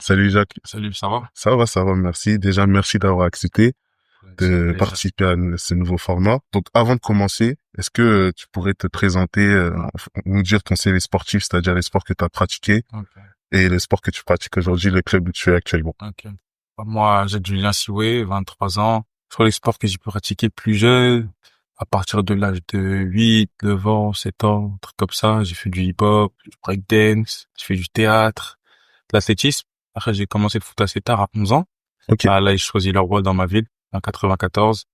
Salut Jacques, Salut, ça va? ça va, merci. Déjà, merci d'avoir accepté Ouais, c'est un de plaisir. participer à ce nouveau format. Donc, avant de commencer, est-ce que tu pourrais te présenter, nous dire ton CV sportif, c'est-à-dire les sports que tu as pratiqués Ok, et les sports que tu pratiques aujourd'hui, le club où tu es actuellement. ok. Moi, j'ai Julien Sioué, 23 ans. Sur les sports que j'ai pu pratiquer plus jeune, à partir de l'âge de 8, 9 ans, 7 ans, un truc comme ça, j'ai fait du hip-hop, du breakdance, j'ai fait du théâtre, de l'athlétisme. Après, j'ai commencé le foot assez tard, à 11 ans. Ok, Là, j'ai choisi la voie dans ma ville, en 94.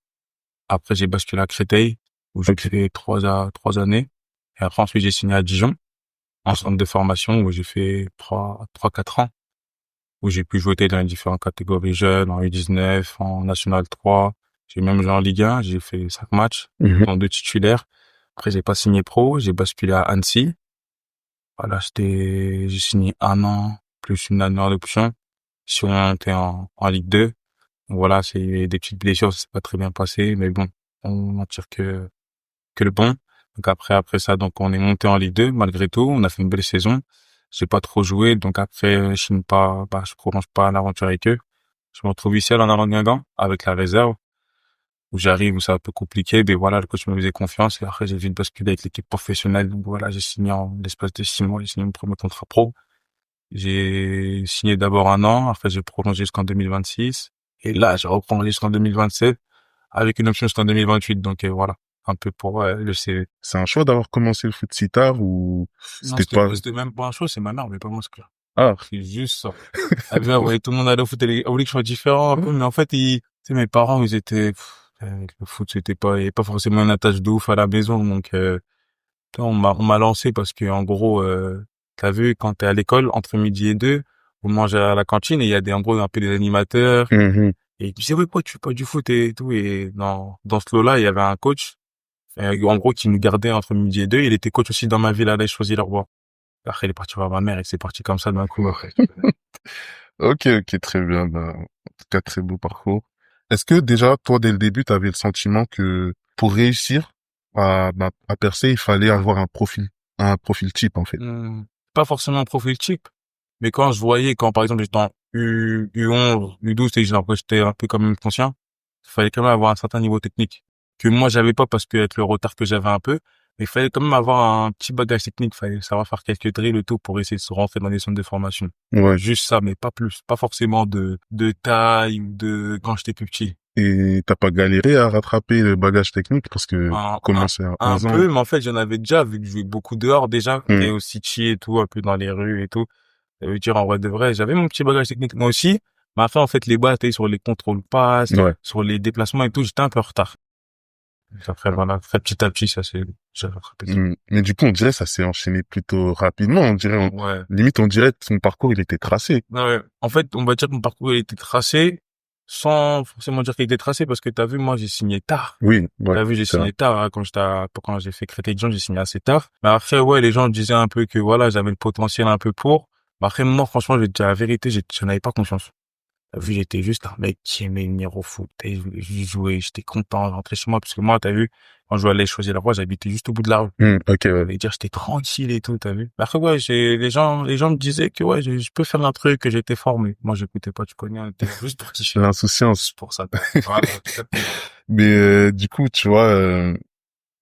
Après, j'ai basculé à Créteil, où j'ai ok, fait 3 années. Et après, ensuite, j'ai signé à Dijon, en centre de formation, où j'ai fait 4 ans. Où j'ai pu jouer dans les différentes catégories jeunes, en U19, en National 3. J'ai même joué en Ligue 1, j'ai fait 5 matchs, mhm, dont 2 titulaires. Après, j'ai pas signé pro, j'ai basculé à Annecy. Voilà, j'ai signé 1 an, plus une année en option. Je suis monté en Ligue 2. Donc voilà, c'est des petites blessures, ça s'est pas très bien passé, mais bon, on en tire que le bon. Donc après ça, donc on est monté en Ligue 2, malgré tout. On a fait une belle saison. J'ai pas trop joué, donc après, je prolonge pas l'aventure avec eux. Je me retrouve ici à Guingamp avec la réserve, où j'arrive, où c'est un peu compliqué, mais voilà, le coach me faisait confiance, et après, j'ai vite basculé avec l'équipe professionnelle. Donc voilà, j'ai signé en l'espace de 6 mois, j'ai signé mon premier contrat pro. J'ai signé d'abord 1 an, après j'ai prolongé jusqu'en 2026, et là, j'ai reprolongé jusqu'en 2027, avec une option jusqu'en 2028, donc voilà, un peu pour le CV. c'est un choix d'avoir commencé le foot si tard ou Non, c'était pas... c'était même pas un choix, c'est ma mère, mais pas moi, ce que Ah, c'est juste ça. Elle voyait tout le monde aller au foot, elle voulait que je sois différent un peu, mais en fait, tu sais, mes parents, ils étaient, le foot, il y avait pas forcément une attache de ouf à la maison, donc, tu vois, on m'a lancé parce que, en gros, t'as vu, quand t'es à l'école, entre midi et 2, on mange à la cantine et il y a en gros, un peu des animateurs, mhm. et tu sais, oui, quoi, tu fais pas du foot et tout, et dans ce lot-là, il y avait un coach, en gros, qui nous gardait entre midi et 2, il était coach aussi dans ma ville, à la Choisy-le-Roi. Après, il est parti voir ma mère et c'est parti comme ça d'un coup, après. Ok, ok, très bien. Ben, en tout cas, très beau parcours. Est-ce que déjà, toi, dès le début, tu avais le sentiment que pour réussir à percer, il fallait avoir un profil type, en fait? Pas forcément un profil type, mais quand par exemple j'étais en U11, U12, et j'ai l'impression que j'étais un peu quand même conscient, il fallait quand même avoir un certain niveau technique que moi j'avais pas parce que avec le retard que j'avais un peu, mais il fallait quand même avoir un petit bagage technique, il fallait savoir faire quelques drills et tout pour essayer de se rentrer dans les centres de formation. Ouais. Juste ça, mais pas plus, pas forcément de taille ou de quand j'étais plus petit. Et t'as pas galéré à rattraper le bagage technique parce que Un, un, commencer à un 11 ans. peu, mais en fait j'en avais déjà vu que je jouais beaucoup dehors déjà, Hmm. et au City et tout, un peu dans les rues et tout. Ça veut dire, en vrai de vrai, j'avais mon petit bagage technique moi aussi, mais après, en fait, les bases, sur les contrôles passes, Ouais. sur les déplacements et tout, j'étais un peu en retard. Après, voilà, après, petit à petit, j'ai rattrapé ça. Hmm. Mais du coup, on dirait ça s'est enchaîné plutôt rapidement. On dirait, Ouais. limite, on dirait que son parcours, il était tracé. Ouais. En fait, on va dire que mon parcours, il était tracé, sans forcément dire qu'il était tracé, parce que t'as vu, moi, j'ai signé tard. Oui, ouais, T'as vu, j'ai c'est vrai. signé tard, hein, quand j'ai fait Créteil-Dijon, j'ai signé assez tard. Mais après, ouais, les gens disaient un peu que, voilà, j'avais le potentiel un peu pour. Mais après, moi, franchement, je vais te dire la vérité, j'en avais pas confiance. T'as vu, j'étais juste un mec qui aimait venir au foot. Et j'y jouais, j'étais content de rentrer chez moi, parce que moi, t'as vu, quand je allais choisir la voie, j'habitais juste au bout de la rue. Hmm, ok, Ça ouais. veut dire, j'étais tranquille et tout, t'as vu. Mais après, ouais, les gens me disaient que, ouais, je peux faire un truc, que j'étais formé. Moi, j'écoutais pas, tu connais, on était là juste pour kiffer. L'insouciance. Juste pour ça. Voilà, exactement. Mais du coup, tu vois,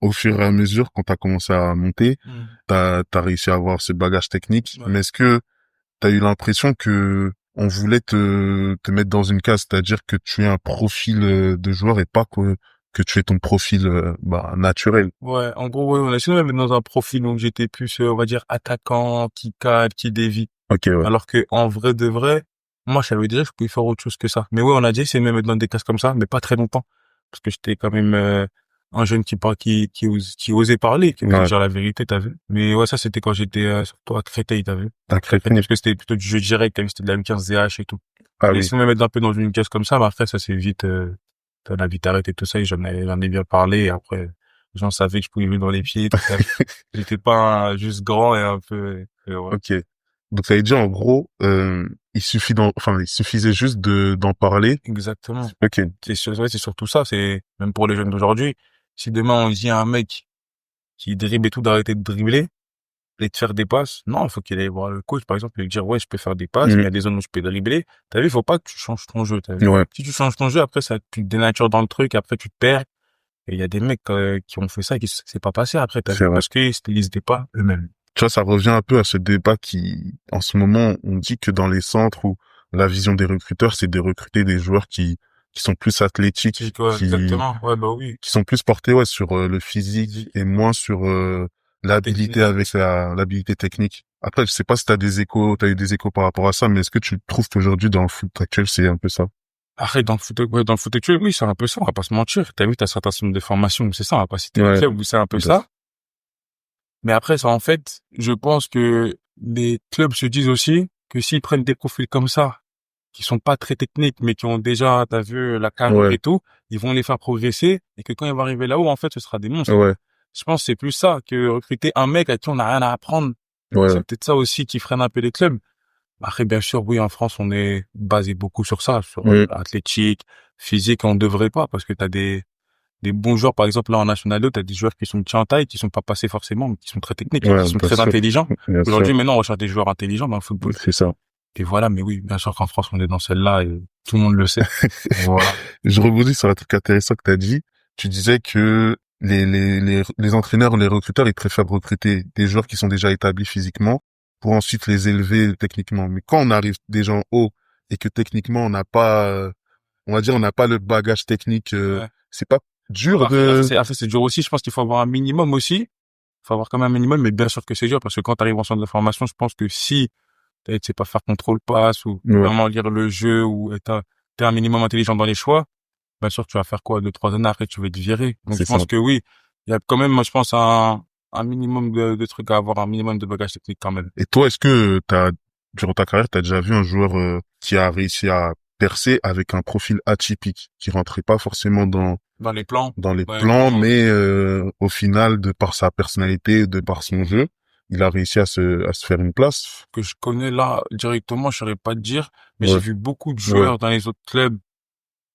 au fur et à mesure, quand t'as commencé à monter, Hmm. t'as réussi à avoir ce bagage technique. Ouais. Mais est-ce que t'as eu l'impression que on voulait te mettre dans une case, c'est-à-dire que tu es un profil de joueur et pas que tu es ton profil naturel. Ouais, en gros, ouais, on a essayé de me mettre dans un profil où j'étais plus, on va dire, attaquant, qui cadre, qui dévie. Ok, ouais. Alors que, en vrai de vrai, moi, je savais déjà que je pouvais faire autre chose que ça. Mais ouais, on a déjà essayé de me mettre dans des cases comme ça, mais pas très longtemps. Parce que j'étais quand même, un jeune qui osait parler, qui osait Ouais. dire la vérité, t'as vu. Mais ouais, ça, c'était quand j'étais, surtout à Créteil, t'as vu. T'as À Créteil, créé. parce que c'était plutôt du jeu direct, t'as vu, c'était de la M15 DH et tout. Ah J'ai oui. essayé de me mettre un peu dans une case comme ça, mais après, ça s'est vite, on a vite arrêté tout ça, et j'en ai bien parlé, et après, les gens savaient que je pouvais jouer dans les pieds, tout ça. J'étais pas juste grand et un peu, et ouais. Ok. Donc ça veut dire en gros, il suffisait juste d'en parler. Exactement. Ok. Ouais, c'est surtout ça, c'est, même pour les jeunes d'aujourd'hui, si demain on dit à un mec qui dribble et tout d'arrêter de dribbler, et de faire des passes. Non, il faut qu'il aille voir le coach, par exemple, et lui dire, ouais, je peux faire des passes, mais il y Mhm. a des zones où je peux dribbler. T'as vu, il faut pas que tu changes ton jeu, t'as vu. Ouais, Si tu changes ton jeu, après, ça, tu te dénatures dans le truc, après, tu te perds. Et il y a des mecs, qui ont fait ça et qui c'est pas passé après, t'as c'est vu, vrai. parce qu'ils étaient pas eux-mêmes. Tu vois, ça revient un peu à ce débat qui, en ce moment, on dit que dans les centres où la vision des recruteurs, c'est de recruter des joueurs qui sont plus athlétiques, Ouais, exactement. Ouais, bah oui. qui sont plus portés, ouais, sur le physique et moins sur La l'habilité technique. avec l'habilité technique. Après, je sais pas si t'as eu des échos par rapport à ça, mais est-ce que tu trouves qu'aujourd'hui, dans le foot actuel, c'est un peu ça? Après, ouais, dans le foot actuel, oui, c'est un peu ça, on va pas se mentir. T'as vu, t'as certains centres de formation où c'est ça, on va pas citer les Ouais, clubs où c'est un peu bah, ça. Mais après, ça, en fait, je pense que les clubs se disent aussi que s'ils prennent des profils comme ça, qui sont pas très techniques, mais qui ont déjà, t'as vu, la carrure ouais, et tout, ils vont les faire progresser et que quand ils vont arriver là-haut, en fait, ce sera des monstres. ouais, Je pense que c'est plus ça que recruter un mec à qui on n'a rien à apprendre. ouais, C'est peut-être ça aussi qui freine un peu les clubs. Après, bien sûr, oui, en France, on est basé beaucoup sur ça, sur mm, athlétique, physique, on devrait pas, parce que t'as des bons joueurs, par exemple, là, en National 2, t'as des joueurs qui sont petits en taille, qui sont pas passés forcément, mais qui sont très techniques et qui ouais, sont bien très sûr, intelligents. bien sûr, Aujourd'hui, maintenant, on recherche des joueurs intelligents dans le football. c'est ça. Et voilà, mais oui, bien sûr qu'en France, on est dans celle-là et tout le monde le sait. Voilà. Je rebondis sur un truc intéressant que tu as dit. Tu disais que les entraîneurs, les recruteurs, ils préfèrent recruter des joueurs qui sont déjà établis physiquement pour ensuite les élever techniquement. Mais quand on arrive déjà en haut et que techniquement on n'a pas, on va dire, on n'a pas le bagage technique, Ouais. c'est pas dur Après, de... c'est dur aussi. Je pense qu'il faut avoir un minimum aussi. Il faut avoir quand même un minimum, mais bien sûr que c'est dur parce que quand tu arrives en centre de formation, je pense que si tu sais pas faire contrôle passe ou Ouais, vraiment lire le jeu ou t'es un minimum intelligent dans les choix, bien sûr, tu vas faire quoi, 2, 3 années après, tu vas être viré. Donc, c'est je ça. pense que oui, il y a quand même, moi, je pense, un minimum de trucs à avoir, un minimum de bagage technique quand même. Et toi, est-ce que durant ta carrière, t'as déjà vu un joueur qui a réussi à percer avec un profil atypique, qui rentrait pas forcément Dans les plans, dans les dans les plans, plans mais au final, de par sa personnalité, de par son jeu, il a réussi à se faire une place. que je connais là, directement, je saurais pas te dire, mais j'ai Ouais, vu beaucoup de ouais, joueurs dans les autres clubs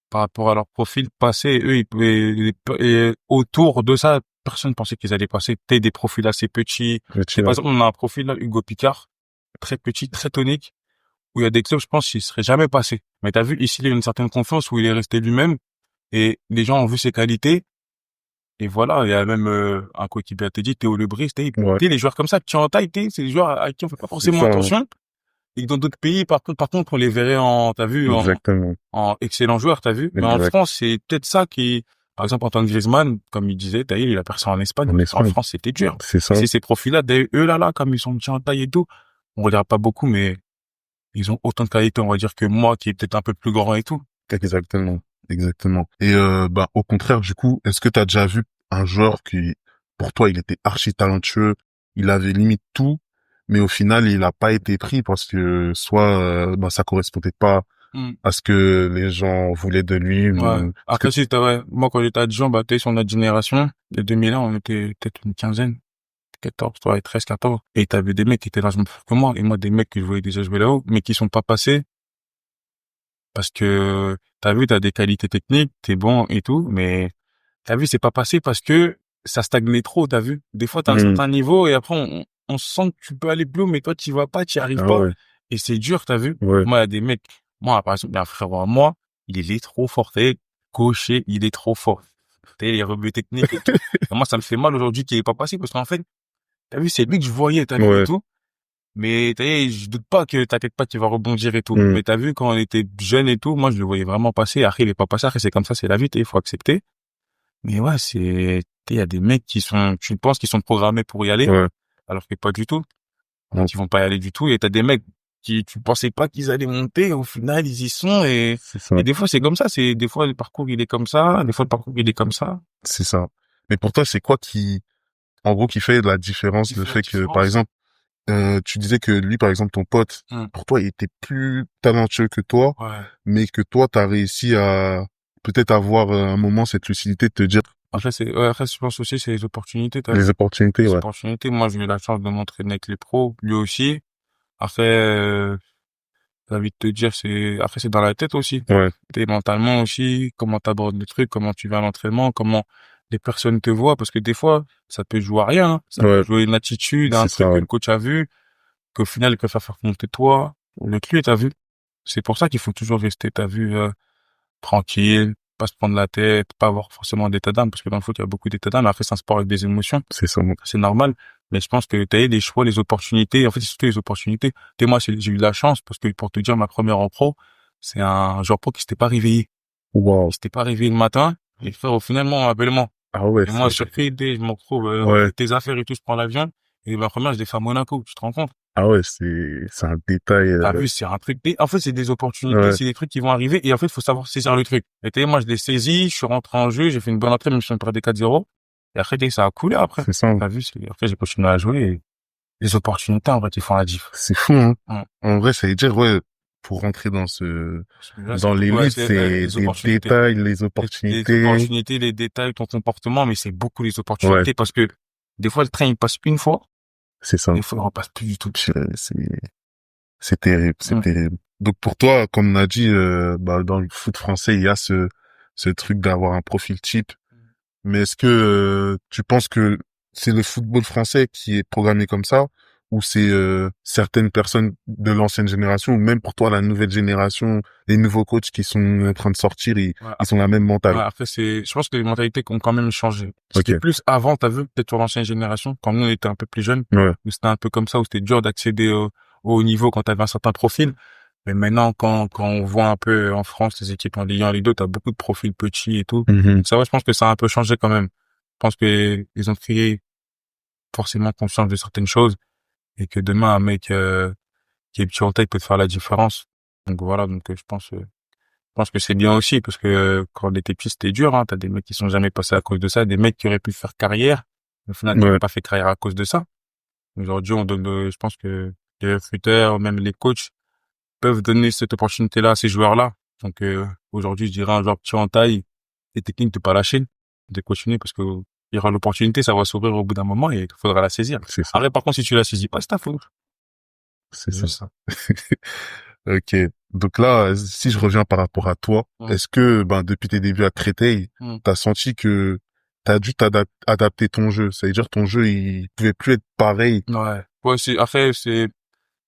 par rapport à leur profil passer, et eux, et autour de ça, personne pensait qu'ils allaient passer. T'es des profils assez petits. petit, C'est par ouais. exemple, on a un profil là, Hugo Picard, très petit, très tonique, où il y a des clubs, je pense, qu'il serait jamais passé. Mais t'as vu, ici, il a une certaine confiance où il est resté lui-même et les gens ont vu ses qualités. Et voilà, il y a même un coéquipier à te dit, Théo Lebris, Ouais, t'es les joueurs comme ça, tu es en taille, c'est des joueurs à qui on fait pas c'est forcément ça, hein. attention. Et que dans d'autres pays, par contre, on les verrait t'as vu, Exactement. en excellent joueur, t'as vu. Mais en Exact. France, c'est peut-être ça qui, par exemple, Antoine Griezmann, comme il disait, t'as vu, il a percé en Espagne. En En Espagne, France, c'était dur. c'est Et ça. c'est ces profils-là, d'ailleurs, eux là, comme ils sont petits en taille et tout, on regarde pas beaucoup, mais ils ont autant de qualité, on va dire, que moi, qui est peut-être un peu plus grand et tout. Exactement. Exactement. Et bah au contraire, du coup, est-ce que tu as déjà vu un joueur qui, pour toi, il était archi talentueux, il avait limite tout, mais au final, il a pas été pris parce que soit bah ça correspondait pas Hmm. à ce que les gens voulaient de lui Ouais. ou parce que Après, si t'as, ouais, moi, quand j'étais à Dijon, bah, t'es sur notre génération, de 2001, on était peut-être une quinzaine, 14, toi, 13, 14. Et t'avais des mecs qui étaient largement plus forts que moi, et moi, des mecs que je voyais déjà jouer là-haut, mais qui sont pas passés parce que, t'as vu, t'as des qualités techniques, t'es bon et tout, mais t'as vu, c'est pas passé parce que ça stagnait trop, t'as vu. Des fois, t'as un Hmm. certain niveau et après, on sent que tu peux aller plus haut, mais toi, t'y vas pas, t'y arrives Ah pas. ouais, Et c'est dur, t'as vu. ouais. Moi, il y a des mecs, moi, par exemple, il y a un frère à moi, il est trop fort, t'es gaucher, il est trop fort. T'es les rebuts techniques et tout. Et moi, ça me fait mal aujourd'hui qu'il est pas passé parce qu'en fait, t'as vu, c'est lui que je voyais, t'as vu et Ouais. tout. Mais t'as vu, je doute pas que t'inquiète pas qu'il va rebondir et tout. Hmm. Mais t'as vu, quand on était jeune et tout, moi, je le voyais vraiment passer. Après, il est pas passé. Après, c'est comme ça, c'est la vie, il faut accepter. Mais ouais, il y a des mecs tu penses qu'ils sont programmés pour y aller, Ouais. alors que pas du tout. En Non, fait, ils vont pas y aller du tout. Et t'as des mecs tu pensais pas qu'ils allaient monter, au final, ils y sont. c'est ça. Et des fois, c'est comme ça. Des fois, le parcours, il est comme ça. Des fois, le parcours, il est comme ça. C'est ça. Mais pour toi, c'est quoi qui, en gros, qui fait la Qui différence, le fait la fait que, par différence? exemple, tu disais que lui, par exemple, ton pote, Hum. pour toi, il était plus talentueux que toi, Ouais. mais que toi, t'as réussi à peut-être avoir un moment cette lucidité de te dire Après, je pense aussi, c'est les opportunités, t'as les vu? opportunités, Les ouais. opportunités. Moi, j'ai eu la chance de m'entraîner avec les pros, lui aussi. Après, j'ai envie de te dire, après, c'est dans la tête aussi. Ouais, T'es mentalement aussi, comment t'abordes le truc, comment tu vas à l'entraînement, comment les personnes te voient, parce que des fois, ça peut jouer à rien, hein. Ça peut Ouais, jouer une attitude, un c'est truc ça, que ouais. le coach a vu, qu'au final, il préfère faire monter toi, le lui, t'as vu. C'est pour ça qu'il faut toujours rester, t'as vu, tranquille, pas se prendre la tête, pas avoir forcément d'état d'âme, parce que dans le foot, il y a beaucoup d'état d'âme. Après, c'est un sport avec des émotions. C'est ça, moi. C'est normal. Mais je pense que t'as eu des choix, les opportunités. En fait, c'est surtout les opportunités. Et moi, j'ai eu de la chance, parce que pour te dire, ma première en pro, c'est un joueur pro qui s'était pas réveillé. Wow. Il s'était pas réveillé le matin. Et frère, finalement, on m'appelle moi. Ah ouais, Et moi, surpris, dès je me retrouve, ouais. tes affaires et tout, je prends l'avion. Et ma première, je l'ai fait à Monaco. Tu te rends compte? Ah ouais, c'est un détail, T'as vu, c'est un truc. En fait, c'est des opportunités, ouais, c'est des trucs qui vont arriver. Et en fait, il faut savoir saisir le truc. Et t'as vu, moi, je l'ai saisi, je suis rentré en jeu, j'ai fait une bonne entrée, même si on perdait 4-0. Et après, t'as vu, ça a coulé après. c'est ça. T'as vu, après, j'ai continué à jouer et les opportunités, en vrai, ils font la diff. C'est fou, hein. Ouais. En vrai, ça veut dire, ouais, pour rentrer Là, dans ouais, l'élite, c'est les des opportunités. détails, les Les opportunités. opportunités, les détails, ton comportement, mais c'est beaucoup les Ouais, opportunités parce que des fois, le train, il passe une fois, c'est ça. des fois, il repasse plus du tout. C'est terrible, c'est Mm. terrible. Donc pour toi, comme on a dit, bah, dans le foot français, il y a ce truc d'avoir un profil type. Mais est-ce que tu penses que c'est le football français qui est programmé comme ça, ou c'est certaines personnes de l'ancienne génération, ou même pour toi la nouvelle génération, les nouveaux coachs qui sont en train de sortir, Ouais, ils ont la même ouais, mentale? après, je pense que les mentalités ont quand même changé. Ok. C'était plus avant, t'as vu, peut-être sur l'ancienne génération, quand nous, on était un peu plus jeunes, Ouais. où c'était un peu comme ça, où c'était dur d'accéder au haut niveau quand t'avais un certain profil. Mais maintenant, quand on voit un peu en France les équipes en Ligue 1, en Ligue 2, t'as beaucoup de profils petits et tout. Mhm. Ça, ouais, je pense que ça a un peu changé quand même. Je pense que ils ont créé forcément conscience de certaines choses et que demain, un mec qui est petit en taille peut te faire la différence. Donc voilà, donc je pense que c'est bien aussi parce que quand on était petit, c'était dur. Hein. T'as des mecs qui sont jamais passés à cause de ça, des mecs qui auraient pu faire carrière, au final qui n'ont Ouais. pas fait carrière à cause de ça. Aujourd'hui, on donne, je pense que les recruteurs, même les coachs, peuvent donner cette opportunité-là à ces joueurs-là. Donc aujourd'hui, je dirais un joueur petit en taille et technique de pas lâcher, de continuer parce que il y aura l'opportunité, ça va s'ouvrir au bout d'un moment et il faudra la saisir. C'est ça. Après, par contre, si tu la saisis pas, c'est ta faute. C'est C'est ça. juste ça. Ok. Donc là, si je reviens par rapport à toi, Mm. est-ce que, ben, depuis tes débuts à Créteil, Mm. t'as senti que t'as dû adapter ton jeu? Ça veut dire ton jeu, il pouvait plus être pareil. Ouais. Ouais, après,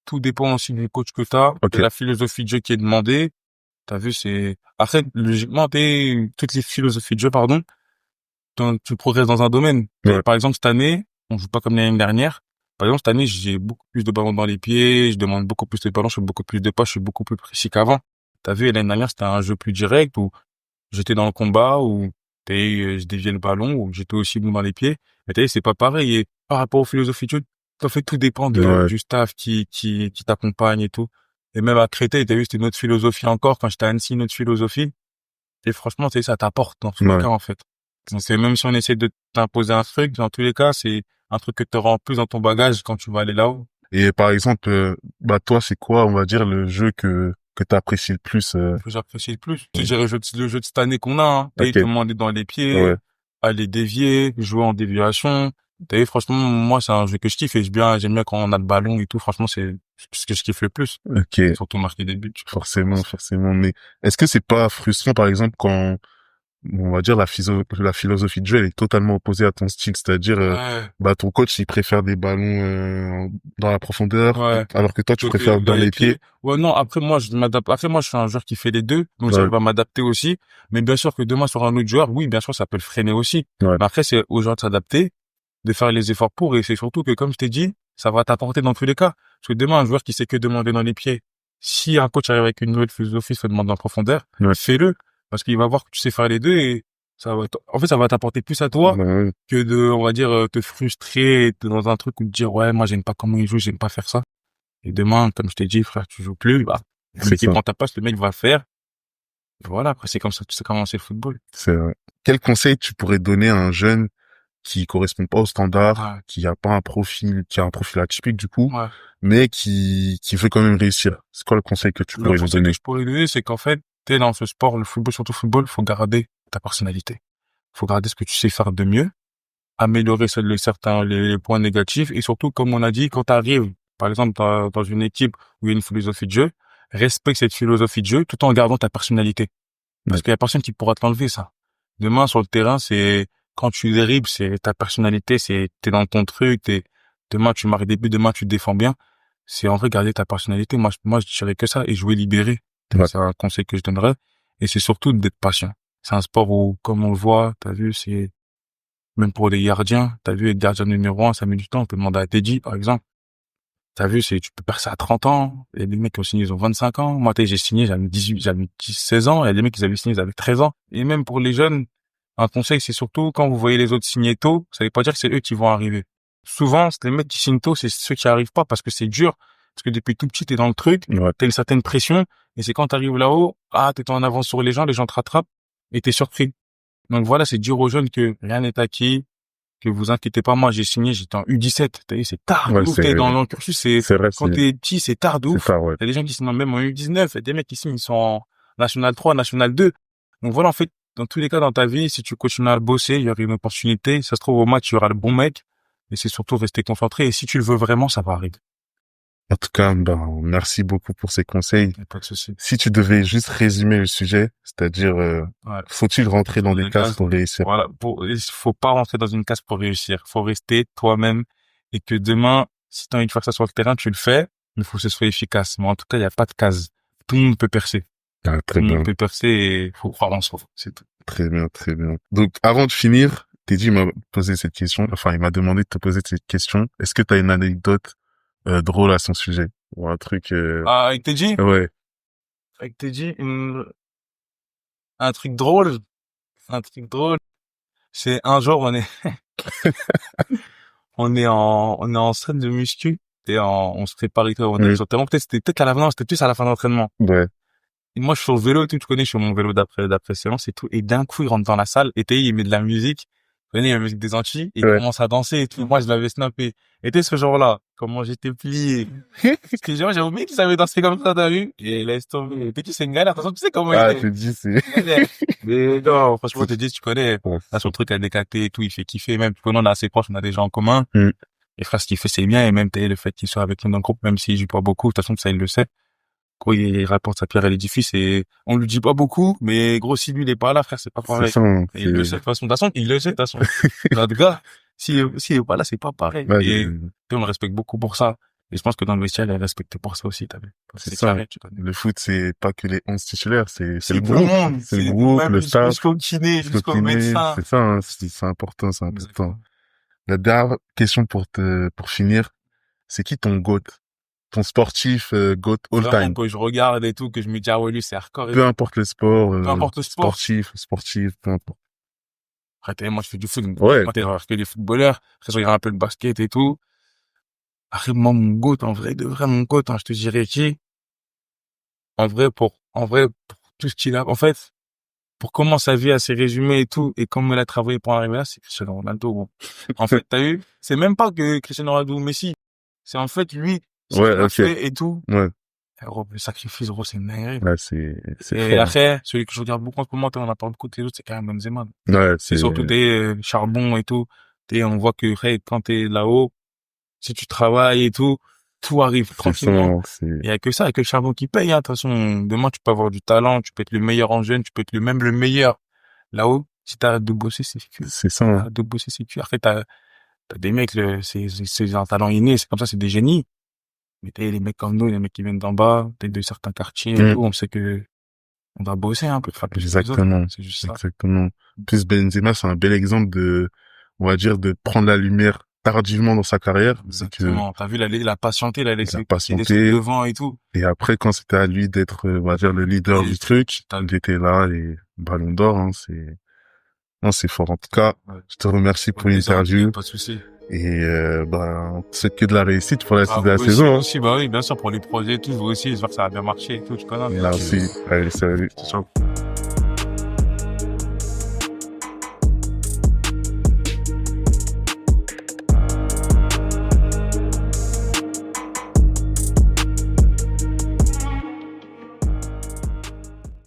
tout dépend aussi du coach que t'as, de Ok. la philosophie de jeu qui est demandée. T'as vu, après, logiquement, toutes les philosophies de jeu, pardon, tu progresses dans un domaine. Et Ouais. par exemple, cette année, on joue pas comme l'année dernière. Par exemple, cette année, j'ai beaucoup plus de ballons dans les pieds, je demande beaucoup plus de ballons, je fais beaucoup plus de pas, je suis beaucoup plus précis qu'avant. T'as vu, l'année dernière, c'était un jeu plus direct où j'étais dans le combat, où je déviais le ballon, où j'étais aussi bon dans les pieds. Mais t'as vu, c'est pas pareil. Et par rapport aux philosophies de jeu, en fait, tout dépend Ouais. du staff qui t'accompagne et tout. Et même à Créteil, t'as vu, c'était une autre philosophie encore. Quand j'étais à Annecy, une autre philosophie. Et franchement, tu sais, ça t'apporte dans tous les Ouais. cas, en fait. Donc, c'est même si on essaie de t'imposer un truc, dans tous les cas, c'est un truc que tu auras en plus dans ton bagage quand tu vas aller là-haut. Et par exemple, bah, toi, c'est quoi, on va dire, le jeu que t'apprécies le plus, Que j'apprécie le plus. Je dirais le jeu de cette année qu'on a, hein. T'as vu, Ok. tout le monde est dans les pieds, Ouais. aller dévier, jouer en déviation. T'as vu, franchement, moi, c'est un jeu que je kiffe et j'aime bien quand on a le ballon et tout. Franchement, c'est ce que je kiffe le plus. Ok. Surtout marquer des buts. Forcément, forcément. Mais est-ce que c'est pas frustrant, par exemple, quand on va dire la philosophie de jeu elle est totalement opposée à ton style, c'est-à-dire Ouais, bah ton coach il préfère des ballons dans la profondeur ouais. alors que toi tu Côté préfères dans dans les les pieds. pieds. Ouais, non, après moi je m'adapte. Après moi je suis un joueur qui fait les deux, donc Ouais, j'arrive à m'adapter aussi. Mais bien sûr que demain sur un autre joueur, oui, bien sûr ça peut le freiner aussi. ouais, Mais après c'est aux joueurs de s'adapter, de faire les efforts pour, et c'est surtout que comme je t'ai dit, ça va t'apporter dans tous les cas. Parce que demain un joueur qui sait que demander dans les pieds, si un coach arrive avec une nouvelle philosophie, se demande en profondeur, ouais, fais-le, parce qu'il va voir que tu sais faire les deux et en fait ça va t'apporter plus à toi ouais, que on va dire, te frustrer, être dans un truc où te dire ouais moi j'aime pas comment il joue, j'aime pas faire ça. Et demain, comme je t'ai dit, frère, tu joues plus, bah, le c'est mec qui ça, prend ta place, le mec va faire. Voilà, après, c'est comme ça, tu sais comment c'est le football. c'est vrai. Quel conseil tu pourrais donner à un jeune qui correspond pas au standard, Ouais, qui a un profil atypique du coup, ouais. mais qui veut quand même réussir? C'est quoi le conseil que tu Le pourrais lui conseil que donner? je pourrais donner, c'est qu'en fait, t'es dans ce sport, le football, surtout le football, faut garder ta personnalité. Faut garder ce que tu sais faire de mieux, améliorer les points négatifs, et surtout, comme on a dit, quand t'arrives, par exemple, dans une équipe où il y a une philosophie de jeu, respecte cette philosophie de jeu tout en gardant ta personnalité. Ouais, Parce qu'il y a personne qui pourra te l'enlever, ça. Demain, sur le terrain, c'est quand tu dribbles, c'est ta personnalité, t'es dans ton truc, demain tu marques des buts, demain tu te défends bien. C'est en vrai garder ta personnalité. Moi, je dirais que ça et jouer libéré. Ouais. C'est un conseil que je donnerais. Et c'est surtout d'être patient. C'est un sport où, comme on le voit, t'as vu, c'est, même pour les gardiens, t'as vu, être gardien numéro 1, ça met du temps. On peut demander à Teddy, par exemple. T'as vu, tu peux percer à 30 ans. Il y a des mecs qui ont signé, ils ont 25 ans. Moi, j'ai signé, j'avais 16 ans. Il y a des mecs qui avaient signé, ils avaient 13 ans. Et même pour les jeunes, un conseil, c'est surtout quand vous voyez les autres signer tôt, ça veut pas dire que c'est eux qui vont arriver. Souvent, c'est les mecs qui signent tôt, c'est ceux qui arrivent pas parce que c'est dur. Parce que depuis tout petit, t'es dans le truc, Ouais. t'as une certaine pression. Et c'est quand t'arrives là-haut, t'es en avance sur les gens te rattrapent et t'es surpris. Donc voilà, c'est dire aux jeunes que rien n'est acquis, que vous inquiétez pas. Moi, j'ai signé, j'étais en U17. T'as vu, c'est tard. Ouais, T'es dans le cursus, c'est vrai, quand t'es petit, c'est tard de c'est ouf. ça, ouais. Il y a des gens qui signent même en U19. Il y a des mecs qui signent, ils sont en National 3, National 2. Donc voilà, en fait, dans tous les cas, dans ta vie, si tu continues à le bosser, il y aura une opportunité. Ça se trouve, au match, il y aura le bon mec. Et c'est surtout rester concentré. Et si tu le veux vraiment, ça va arriver. En tout cas, merci beaucoup pour ces conseils. Y a pas de souci. Si tu devais juste résumer le sujet, c'est-à-dire, Ouais. faut-il rentrer dans des cases pour réussir? Voilà. Il faut pas rentrer dans une case pour réussir. Faut rester toi-même. Et que demain, si t'as envie de faire ça sur le terrain, tu le fais. Mais il faut que ce soit efficace. Mais en tout cas, il n'y a pas de case. Tout le monde peut percer. Ah, très Tout le bien. monde peut percer et faut croire en soi. C'est tout. Très bien, très bien. Donc, avant de finir, Teddy m'a posé cette question. Enfin, il m'a demandé de te poser cette question. Est-ce que tu as une anecdote drôle à son sujet ou un truc Avec Teddy? Ouais. Avec Teddy, un truc drôle. Un truc drôle. C'est un jour, on est en salle de muscu. On se prépare et tout. On est sur le terrain. Peut-être à la fin, non, c'était plus à la fin d'entraînement. Ouais. Et moi, je suis sur le vélo et tout, tu connais, je suis sur mon vélo d'après séance et tout. Et d'un coup, il rentre dans la salle et il met de la musique. Tu connais, la musique des Antilles. Et il commence à danser et tout. Moi, je l'avais snappé. Et ce jour-là, comment j'étais plié. Parce que j'ai oublié qu'il savait danser comme ça, t'as vu? Et laisse tomber. T'es c'est une galère. De toute façon, tu sais comment il est. Je te dis, c'est... Mais non, franchement, te dis, tu connais. Ouais. Là, son truc à décacter et tout, il fait kiffer. Même, tu connais, on est assez proches, on a des gens en commun. Mm. Et frère, ce qu'il fait, c'est bien. Et même, le fait qu'il soit avec nous dans le groupe, même s'il joue pas beaucoup, de toute façon, ça, il le sait. Gros, il rapporte sa pierre à l'édifice et on lui dit pas beaucoup, mais gros, si lui, il est pas là, frère, c'est pas pareil. C'est ça, et il le sait, de toute façon. Il le sait, de toute façon. En tout cas, s'il est pas là, c'est pas pareil. Ouais, et on le respecte beaucoup pour ça. Et je pense que dans le vestiaire, il est respecté pour ça aussi, t'as vu. C'est ça. Carré, tu connais. Le foot, c'est pas que les 11 titulaires, c'est le tout groupe. monde. C'est le groupe, le staff. Jusqu'au kiné, jusqu'au médecin. C'est ça, hein, c'est important, c'est important. Exactement. La dernière question pour finir, c'est qui ton GOAT? Ton sportif GOAT all Vraiment, time? quand je regarde et tout, que je me dis, ah ouais, lui, c'est hardcore. Peu importe le sport. Peu importe le sport. Sportif, peu importe. Après, moi, je fais du foot. Ouais. Moi, t'es que les footballeurs. Après, je regarde un peu le basket et tout. Après, moi, mon GOAT, en vrai, mon GOAT, je te dirais qui? En vrai, pour tout ce qu'il a, en fait, pour comment sa vie a s'est résumée et tout, et comment il a travaillé pour arriver là, c'est Cristiano Ronaldo, bon. En fait, t'as vu? C'est même pas que Cristiano Ronaldo ou Messi. C'est en fait, lui, ce qu'il a fait et tout. Ouais. Le sacrifice, gros, c'est une dinguerie. Ouais, c'est et fort. après, celui que je regarde beaucoup en ce moment, on a parlé beaucoup de les autres, c'est quand même Benzema. Ouais, c'est surtout des charbon et tout. On voit que, quand t'es là-haut, si tu travailles et tout arrive tranquillement. Il y a que ça, avec le charbon qui paye, hein. De toute façon, demain, tu peux avoir du talent, tu peux être le meilleur en jeune, tu peux être même le meilleur là-haut. Si t'arrêtes de bosser, c'est cuit. C'est ça. Hein. De bosser, c'est cuit. Après, t'as des mecs, c'est un talent inné, c'est comme ça, c'est des génies. Mais les mecs comme nous, les mecs qui viennent d'en bas, peut-être de certains quartiers et tout, on sait que on doit bosser un peu. Exactement. C'est juste ça. Exactement. Plus Benzema, c'est un bel exemple on va dire, de prendre la lumière tardivement dans sa carrière. Exactement. T'as vu, il a patienté, il a laissé patienté devant et tout. Et après, quand c'était à lui d'être, on va dire, le leader du truc, il était là et ballon d'or, hein, c'est fort. En tout cas, je te remercie pour l'interview. Pas de souci. Et, c'est que de la réussite pour la suite de la saison. Aussi, oui, bien sûr, pour les projets et tout, je veux aussi, j'espère que ça va bien marcher et tout, tu connais. Merci. Allez, salut. Ciao.